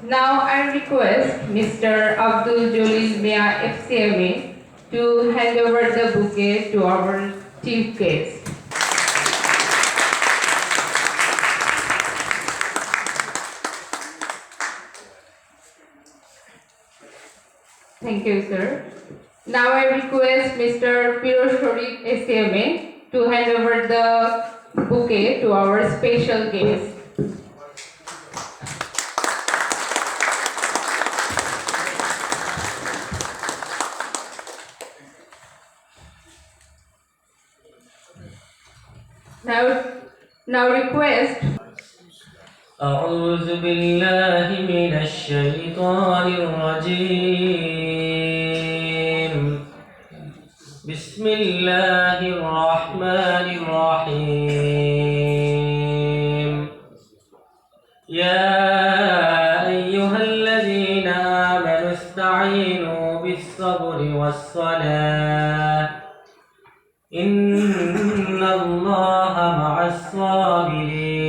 Now I request Mr. Abdul Jalil Mia FCMA to hand over the bouquet to our chief guest. Thank you, sir. Now I request Mr. Pirosh Sharif SCMA to hand over the bouquet to our special guest. Now request. أعوذ بالله من الشيطان الرجيم. بسم الله الرحمن الرحيم. يا أيها الذين آمنوا استعينوا بالصبر والصلاة إن الله مع الصابرين.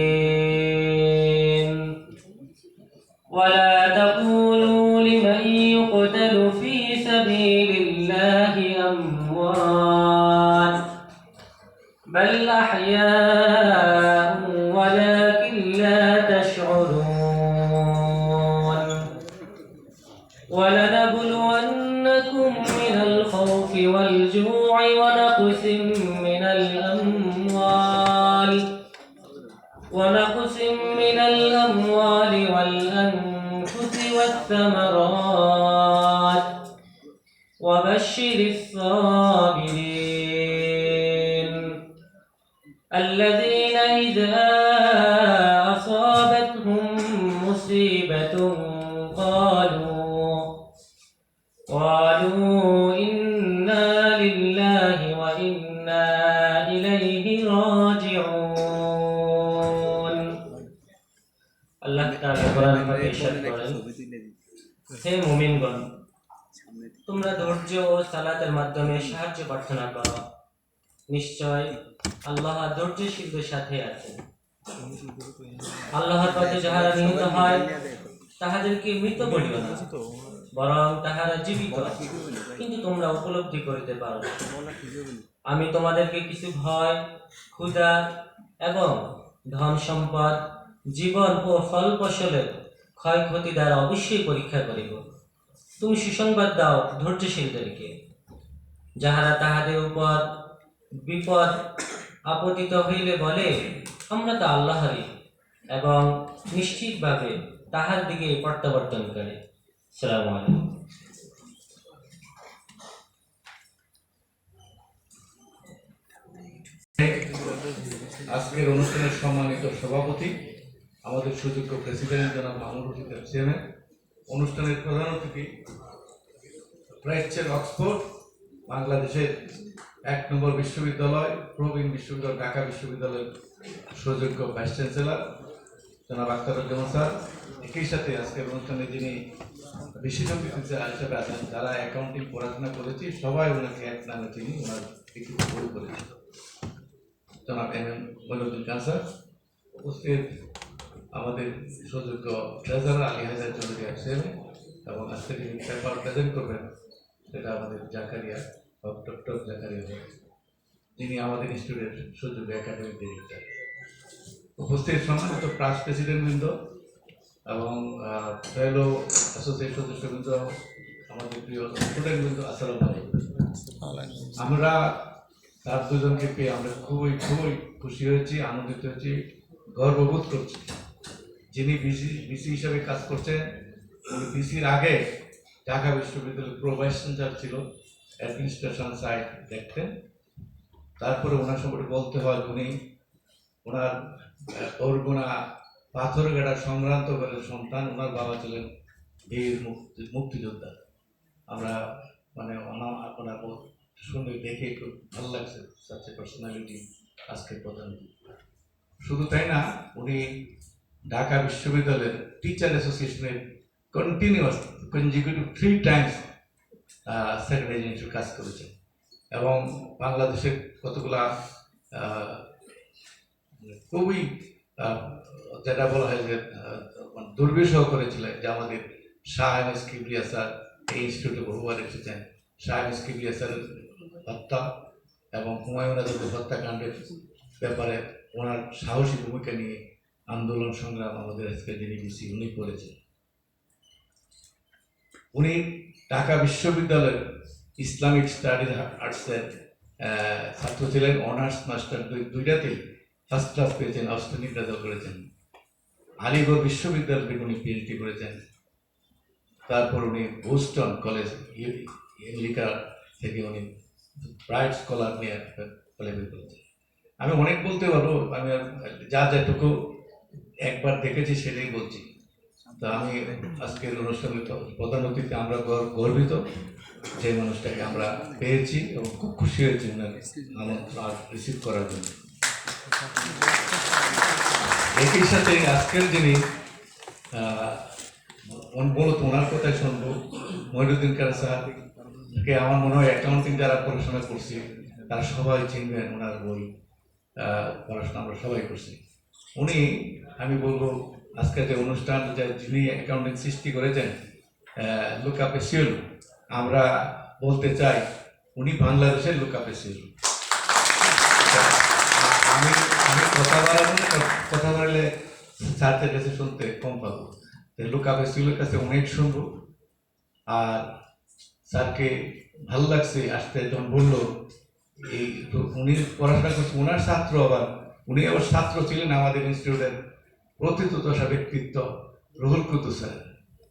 ولا تقولوا لمن يقتل في سبيل الله أموات بل أحياء ولكن لا تشعرون. ولنبلونكم من الخوف والجوع ونقص من الأموال والأنفس والثمرات وبشر الصابرين الذين إذا أصابتهم مصيبة قالوا إنا لله وإنا إليه راجعون. আল্লাহ তাআলা কোরআন পাকে ইরশাদ করেন, হে মুমিনগণ, তোমরা ধৈর্য ও সালাতের মাধ্যমে সাহায্য প্রার্থনা করো। নিশ্চয় আল্লাহ ধৈর্যশীলদের সাথে আছেন। আল্লাহর পথে যাহারা নিহত হয় তাহাদেরকে মৃত বলিও না, বরং তাহারা জীবিত, কিন্তু তোমরা উপলব্ধি করিতে পারো। আমি তোমাদেরকে কিছু ভয়, ক্ষুধা এবং ধন সম্পদ, জীবন ও ফল ফসলের ক্ষয়ক্ষতি দ্বারা অবশ্যই পরীক্ষা করিব। তুমি সুসংবাদ দাও ধৈর্যশীলদেরকে, যাহারা তাহাদের উপর বিপদ আপতিত হইলে বলে, আমরা তো আল্লাহরই, এবং নিশ্চিতভাবে তাহার দিকে প্রত্যাবর্তন করে। আসসালামু আলাইকুম। আজকের অনুষ্ঠানের সম্মানিত সভাপতি, আমাদের সুযোগ্য প্রেসিডেন্ট জনাব মাহমুদ রশিদ এফসিএমএ, অনুষ্ঠানের প্রধান অতিথি প্রাচ্যের অক্সফোর্ড বাংলাদেশের ১ নম্বর বিশ্ববিদ্যালয় প্রবীণ বিশ্ববিদ্যালয় ঢাকা বিশ্ববিদ্যালয়ের সুযোগ্য ভাইস চ্যান্সেলর জনাব আখতারুজ্জামান স্যার, একই সাথে আজকের অনুষ্ঠানে যিনি বিশেষ অতিথি হিসেবে আছেন, যারা অ্যাকাউন্টিং পড়াশোনা করেছি সবাই ওনাকে এক নামে চিনি, ওনার লিখিত বই করেছি, জনাব এম মইনুদ্দিন খান স্যার, উপস্থিত আমাদের সুযোগ্য ট্রেজারার আলী হায়দার চৌধুরী এফসিএমএ, এবং আজকে যিনি পেপার প্রেজেন্ট করবেন সেটা আমাদের জাকারিয়া ডক্টর জাকারিয়া, যিনি আমাদের ইনস্টিটিউটের সুযোগ্য একাডেমিক ডিরেক্টর। উপস্থিত সম্মানিত ক্লাস প্রেসিডেন্টবৃন্দ এবং ফেলো অ্যাসোসিয়েট সদস্যবৃন্দ, আমাদের প্রিয় স্টুডেন্টবৃন্দ, আসসালামু আলাইকুম। আমরা তার দুজনকে পেয়ে আমরা খুবই খুশি হয়েছি, আনন্দিত হয়েছি, গর্ববোধ করছি। যিনি বিসি হিসাবে কাজ করছেন, উনি বিসির আগে ঢাকা বিশ্ববিদ্যালয়ের প্রো ভাইস চ্যান্সেলর ছিল, অ্যাডমিনিস্ট্রেশন সাইড দেখতেন। তারপরে ওনার সম্পর্কে বলতে হয়, উনি ওনার বরগুনা পাথরঘাটা সম্ভ্রান্ত ঘরের সন্তান। ওনার বাবা ছিলেন বীর মুক্তিযোদ্ধা। আমরা মানে ওনার শুনে দেখে খুব ভালো লাগছে, সাথে পার্সোনালিটি আজকের প্রধান। শুধু তাই না, উনি ঢাকা বিশ্ববিদ্যালয়ের টিচার অ্যাসোসিয়েশনের কন্টিনিউয়াস কনজিকিউটিভ 3 টাইমস সেক্রেটারি হিসেবে কাজ করেছেন, এবং বাংলাদেশের কতগুলা খুবই আহ, যেটা বলা হয় যে দুর্বিষহ করেছিলেন, যে আমাদের Shah M S Kibria sir এই ইনস্টিটিউটে বহুবার এসেছেন। শাহ এম এস কিবরিয়া স্যারের হত্যা এবং হুমায়ুন আজাদের হত্যাকাণ্ডের ব্যাপারে ওনার সাহসী ভূমিকা নিয়ে আন্দোলন সংগ্রাম আমাদের আজকে যিনি ডিসি উনি করেছেন। উনি ঢাকা বিশ্ববিদ্যালয়ের ইসলামিক স্টাডিজ আর্টসের ছাত্র ছিলেন, অনার্স মাস্টার দুইটাতেই ফার্স্ট ক্লাস পেয়েছেন, আউটস্ট্যান্ডিং রেজাল্ট করেছেন। আলিগড় বিশ্ববিদ্যালয় থেকে উনি পিএইচডি করেছেন। তারপর উনি বোস্টন কলেজ আমেরিকা থেকে উনি ব্রাইট স্কলার নিয়ে লেভেল করেছেন। আমি অনেক বলতে পারবো, আমি যা যেটুকু একবার দেখেছি সেটাই বলছি। তা আমি আজকের অনুষ্ঠানের প্রধান অতিথি আমরা গর্বিত যে মানুষটাকে আমরা পেয়েছি এবং খুব খুশি হয়েছি আমন্ত্রণ রিসিভ করার জন্য। একই সাথে আজকের যিনি মূলত ওনার কথাই শুনবো, মহিনুদ্দিন খান স্যারকে আমার মনে হয় অ্যাকাউন্টিং যারা পড়াশোনা করছি তারা সবাই চিনবেন, ওনার বই পড়াশোনা আমরা সবাই করছি। উনি, আমি বলবো আজকের যে অনুষ্ঠান যিনি অ্যাকাউন্টিং সৃষ্টি করেছেন, লুকা পেসিউল, আমরা বলতে চাই উনি বাংলাদেশের লুকা পেসিউল। আমি আমি কথা বাড়লে স্যারদের কাছে শুনতে কম পাবো, লুকা পেসিউলের কাছে অনেক শুনবো। আর স্যারকে ভালো লাগছে আসতে, যখন বললো এই উনি পড়াশোনা করছে, ওনার ছাত্র আবার উনি আবার ছাত্র ছিলেন আমাদের ইনস্টিটিউটের প্রথিতযশা ব্যক্তিত্ব Ruhul Quddus sir.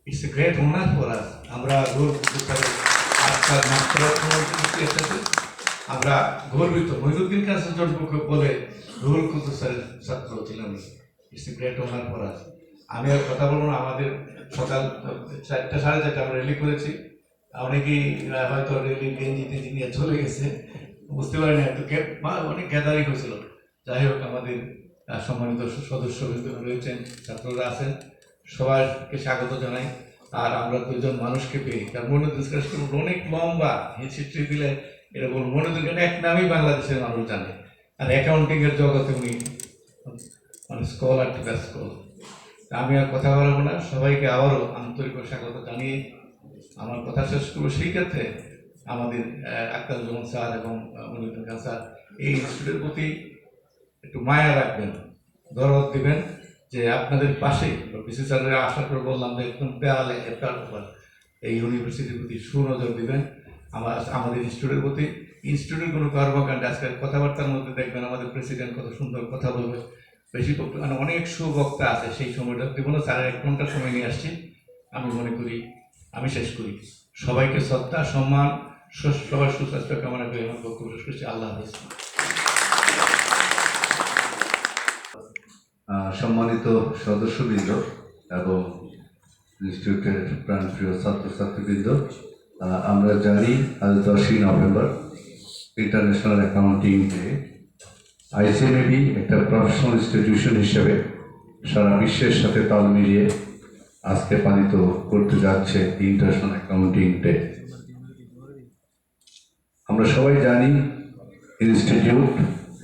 It's a great honour for us. আমরা রুহুল কুদ্দুস স্যারের আজকাল মাত্র আমরা গর্বিত। মহিনুদ্দিন খান বলে রুহুল কুদ্দুস স্যারের ছাত্র ছিলেন। It's a great honour for আস। আমি আর কথা বলবো না, আমাদের সকাল 4টা 4:30 আমরা রেলি করেছি। অনেকেই হয়তো রেলি গেঞ্জি টেঞ্জি নিয়ে চলে গেছে, বুঝতে পারি না, একটু অনেক গ্যাদারিং হয়েছিল। যাই হোক, আমাদের সম্মানিত সদস্য রয়েছেন, ছাত্ররা আছেন, সবাইকে স্বাগত জানাই। আর আমরা দুজন মানুষকে পেয়ে, কারণ মনোযোগ অনেক লম্বা হিস্ট্রি দিলে এটা বলবো, মনোযোগ এক নামেই বাংলাদেশের মানুষ জানে। আর অ্যাকাউন্টিং এর জগতে উনি মানে স্কলার টু দ্য স্কল। আমি আর কথা বলবো না, সবাইকে আবারও আন্তরিক স্বাগত জানিয়ে আমার কথা শেষ করবো। সেই ক্ষেত্রে আমাদের আক্তারুজ্জামান স্যার এবং মনিরুদ্দিন খান স্যার এই ইনস্টিটিউটের প্রতি একটু মায়া রাখবেন, দরদ দিবেন, যে আপনাদের পাশেই বিসি স্যারের আশা করে বললাম যে একদম দেয়ালে এটার উপর এই ইউনিভার্সিটির প্রতি সুনজর দিবেন, আমাদের ইনস্টিটিউটের প্রতি। ইনস্টিটিউটের কোনো কর্মকাণ্ডে আজকের কথাবার্তার মধ্যে দেখবেন আমাদের প্রেসিডেন্ট কত সুন্দর কথা বলবে, বেশি মানে অনেক সুবক্তা আছে। সেই সময়টা জীবনে 1.5 ঘন্টা সময় নিয়ে আসছি। আমি মনে করি আমি শেষ করি। সবাইকে শ্রদ্ধা সম্মান, সবার সুস্বাস্থ্য কামনা করে আমার বক্তব্য শেষ করছি। আল্লাহ হাফেজ। সম্মানিত সদস্যবৃন্দ এবং ইনস্টিটিউটের প্রাণপ্রিয় ছাত্রছাত্রীবৃন্দ, আমরা জানি আজ 10ই November international accounting day. ICMAB একটা প্রফেশনাল ইনস্টিটিউশন হিসেবে সারা বিশ্বের সাথে তাল মিলিয়ে আজকে পালিত করতে যাচ্ছে ইন্টারন্যাশনাল অ্যাকাউন্টিং ডে। আমরা সবাই জানি ইনস্টিটিউট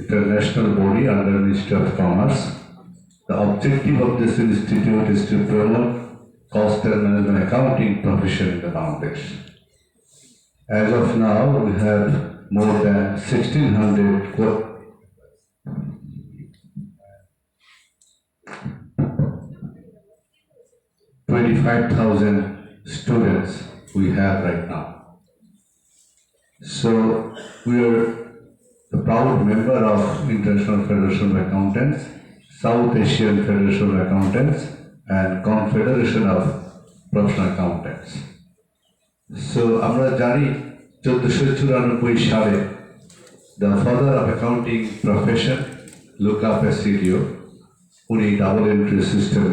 একটা national body under ministry of commerce. The objective of this institute is to promote cost and management accounting profession in the Bangladesh. As of now, we have more than 25,000 students we have right now. So we are the proud member of International Federation of Accountants, South Asian Federation of Accountants, and Confederation of Professional Accountants. So আমরা জানি 1494 সালে the father of accounting profession, Luca Pasilio, উনি double entry system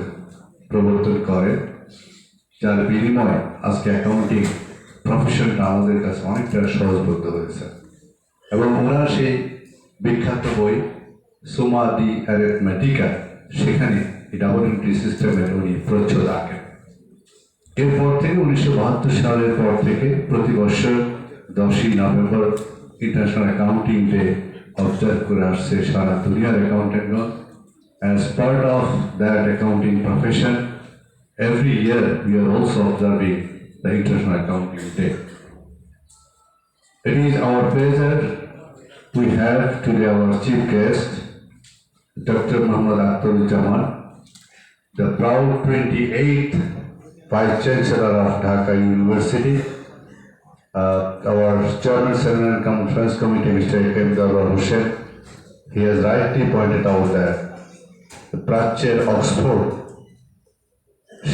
প্রবর্তন করেন, যার বিনিময়ে আজকে accounting প্রফেশনটা আমাদের কাছে অনেকটা সহজবোধ্য হয়েছে। এবং ওনার সেই বিখ্যাত বই সুমা দি অ্যারিথমেটিকা, সেখানে এই ডাবল এন্ট্রি সিস্টেমের উনি প্রচ্ছদ রাখেন। এরপর থেকে 1972 সালের পর থেকে প্রতি বছর 10ই November international accounting day observe করে আসছে সারা দুনিয়ার অ্যাকাউন্টেন্টগণ। As part of that accounting profession, every year we are also observing the International Accounting Day. It is our pleasure we have today our chief guest, Dr. Muhammad Akhtaruজ্জামান, the proud 28th Vice Chancellor of Dhaka University, our Chairman Ceremonial Conference Committee, Mr. ICMAB Hussain. He has rightly pointed out that the প্রাচ্যের Oxford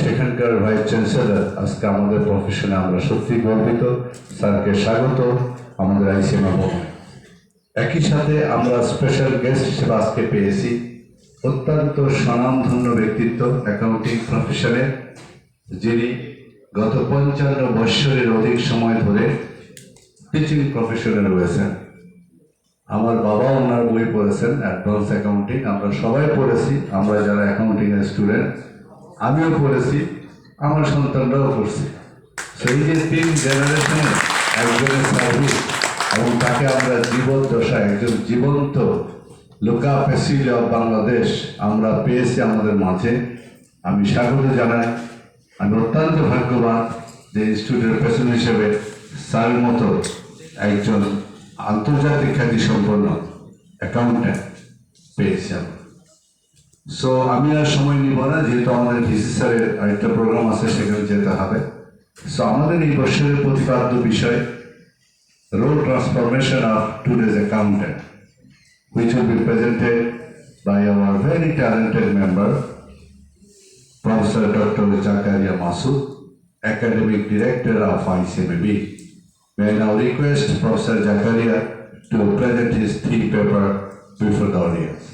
সেখানকার vice chancellor আজকে আমাদের প্রফেশনে আমরা সত্যি গর্বিত। স্যারকে স্বাগত আমাদের ICMAB ভবনে। একই সাথে আমরা স্পেশাল গেস্ট হিসেবে আজকে পেয়েছি অত্যন্ত স্বনামধন্য ব্যক্তিত্ব অ্যাকাউন্টিং প্রফেশনে, যিনি গত 55 বৎসরের অধিক সময় ধরে টিচিং প্রফেশনে রয়েছেন। আমার বাবা ওনার বই পড়েছেন অ্যাডভান্স অ্যাকাউন্টিং, আমরা সবাই পড়েছি, আমরা যারা অ্যাকাউন্টিং এর স্টুডেন্ট, আমিও পড়েছি, আমার সন্তানরাও পড়ছি। সেই যে 3 জেনারেশনে একজনের সার্ভিস এবং তাকে আমরা জীবদ্দশায় একজন জীবন্ত লোকা প্যাসিল অফ বাংলাদেশ আমরা পেয়েছি আমাদের মাঝে। আমি স্বাগত জানাই। আমি অত্যন্ত ভাগ্যবান যে ইনস্টিটিউটের প্রেসিডেন্ট হিসেবে স্যারের মতো একজন আন্তর্জাতিক খ্যাতি সম্পন্ন অ্যাকাউন্ট্যান্ট পেয়েছি আমরা। সো আমি আর সময় নিব না, যেহেতু আমাদের ভিসি স্যারের আরেকটা প্রোগ্রাম আছে, সেখানে যেতে হবে। সো আমাদের এই বছরের প্রতিপাদ্য বিষয় role transformation of today's accountant, which will be presented by our very talented member, Professor Dr. Zakaria Masood, Academic Director of ICMAB. May I now request Professor Zakaria to present his theme paper before the audience.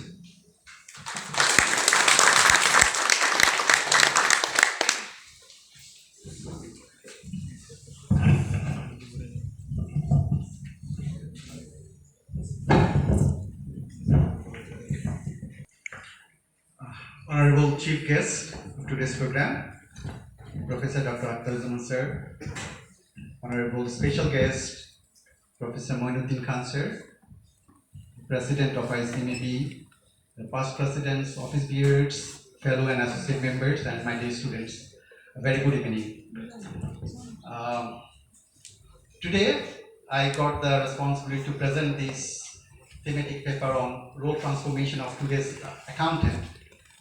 Honorable Chief Guest of today's program, Professor Dr. Akhtaruজ্জামান Sir, Honorable Special Guest, Professor Moinuddin Khan Sir, President of ICMAB, the past presidents, office bearers, fellow and associate members, and my dear students, a very good evening. Today, I got the responsibility to present this thematic paper on role transformation of today's accountant.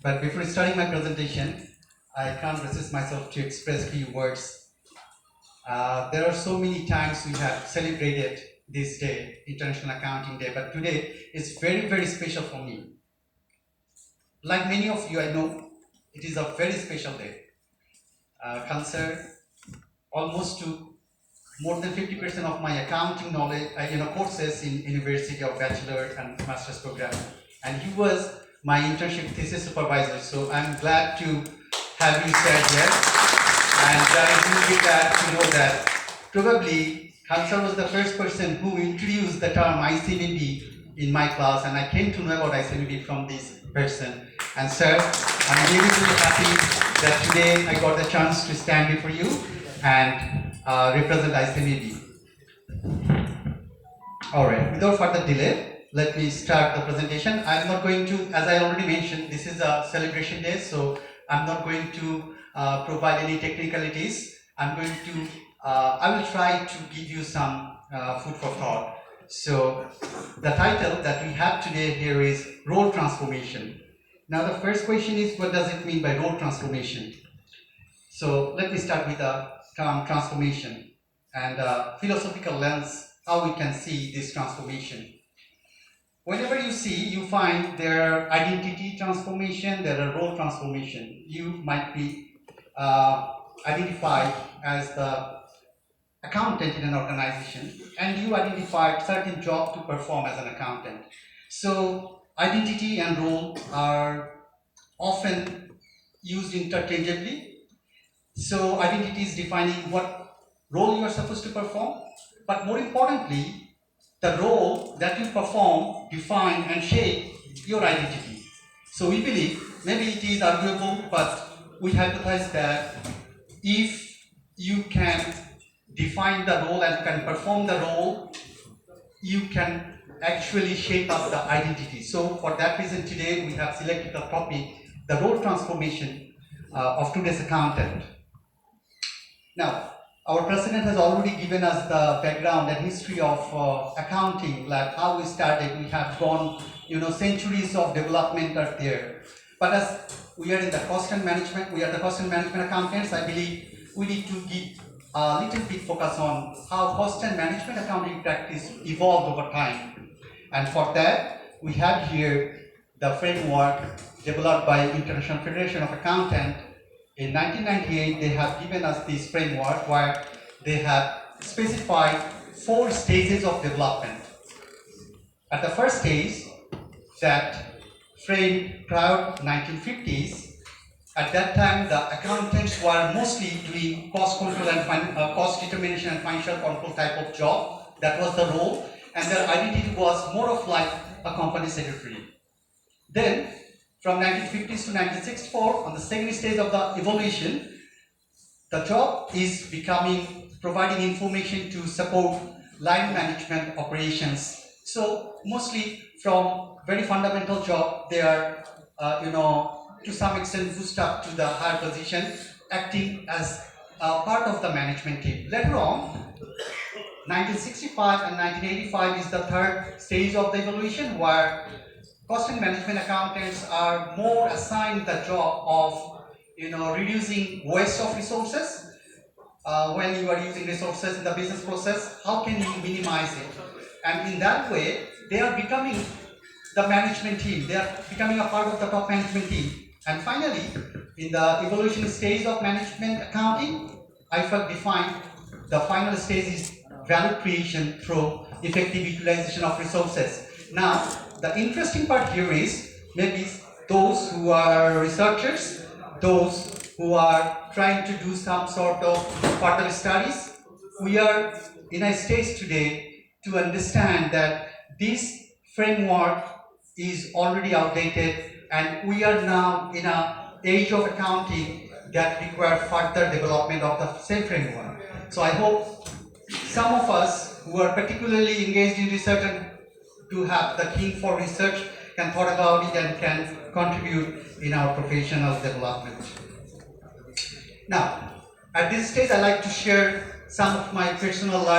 But before starting my presentation, I can't resist myself to express few words. There are so many times we have celebrated this day, International Accounting Day, but today is very, very special for me. Like many of you, I know it is a very special day. Concerned almost to more than 50% of my accounting knowledge, courses in University of Bachelor and Master's program, and he was my internship thesis supervisor. So I'm glad to have you sir here, and I really glad to know that probably Khansar was the first person who introduced the term ICMAB in my class, and I came to know about ICMAB from this person. And sir, I'm really, really happy that today I got the chance to stand before you and represent ICMAB. All right, without further delay, let me start the presentation. I'm not going to, as I already mentioned, this is a celebration day, so I'm not going to provide any technicalities. I will try to give you some food for thought. So the title that we have today here is role transformation. Now the first question is, what does it mean by role transformation? So let me start with the term transformation and philosophical lens, how we can see this transformation. Whenever you see, you find there are identity transformation, there are role transformation. You might be identified as the accountant in an organization, and you identified certain job to perform as an accountant. So identity and role are often used interchangeably. So identity is defining what role you are supposed to perform, but more importantly, the role that you perform define and shape your identity. So we believe, maybe it is arguable, but we hypothesize that if you can define the role and can perform the role, you can actually shape up the identity. So for that reason today we have selected the topic, the role transformation of today's accountant. Now, our president has already given us the background and history of accounting, like how we started. We have gone, centuries of development are there. But as we are in the cost and management, we are the cost and management accountants, I believe we need to give a little bit focus on how cost and management accounting practice evolved over time. And for that, we have here the framework developed by International Federation of Accountants. In 1998, they have given us this framework where they have specified 4 stages of development. At the first stage, that framed prior 1950s, at that time the accountants were mostly doing cost control and cost determination and financial control type of job. That was the role, and their identity was more of like a company secretary. Then, from 1950s to 1964, on the second stage of the evolution, the job is providing information to support line management operations. So mostly from very fundamental job, they are, to some extent boosted up to the higher position, acting as a part of the management team. Later on, 1965 and 1985 is the third stage of the evolution, where cost and management accountants are more assigned the job of reducing waste of resources. When you are using resources in the business process, how can you minimize it? And in that way, they are becoming the management team. They are becoming a part of the top management team. And finally, in the evolution stage of management accounting, IFAC defined the final stage is value creation through effective utilization of resources. Now, the interesting part here is maybe those who are researchers, those who are trying to do some sort of further studies, we are in a stage today to understand that this framework is already outdated, and we are now in an age of accounting that require further development of the same framework. So I hope some of us who are particularly engaged in research and to have the keen for research can thought about it and can contribute in our professional development. Now, at this stage, I like to share some of my personal life